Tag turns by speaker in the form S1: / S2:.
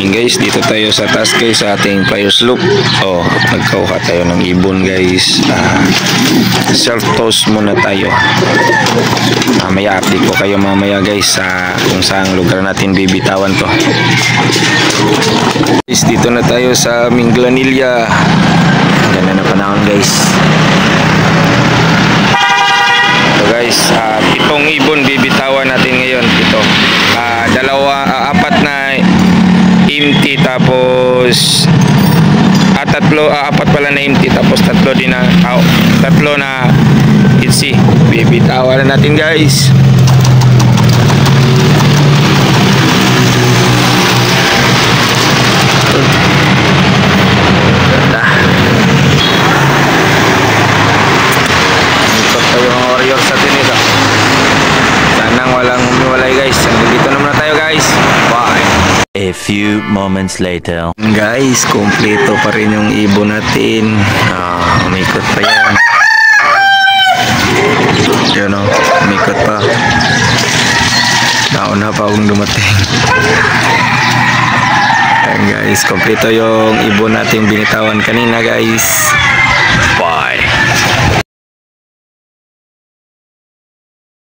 S1: morning guys, dito tayo sa taas guys sa ating flyers loop. So nagkauha tayo ng ibon guys. Self toast muna tayo. May update ko kayo mamaya guys sa kung saan lugar natin bibitawan to guys. Dito na tayo sa Minglanilla. Ganda na panahon guys. So guys, 7 ibon bibitawan natin ngayon. Ito apat na empty, tapos apat pala na empty, tapos tatlo na itsi. Bibitawan na natin guys. Ikot tayo yung warrior sa tinito. Sanang walang humiwalay guys. Dito naman na tayo guys. Bye.
S2: A few moments later.
S1: Guys, kompleto pa rin yung ibon natin. Umikot pa yan. Yun o, umikot pa. Nauna pa akong dumating. Ayan guys, kompleto yung ibon natin binitawan kanina guys.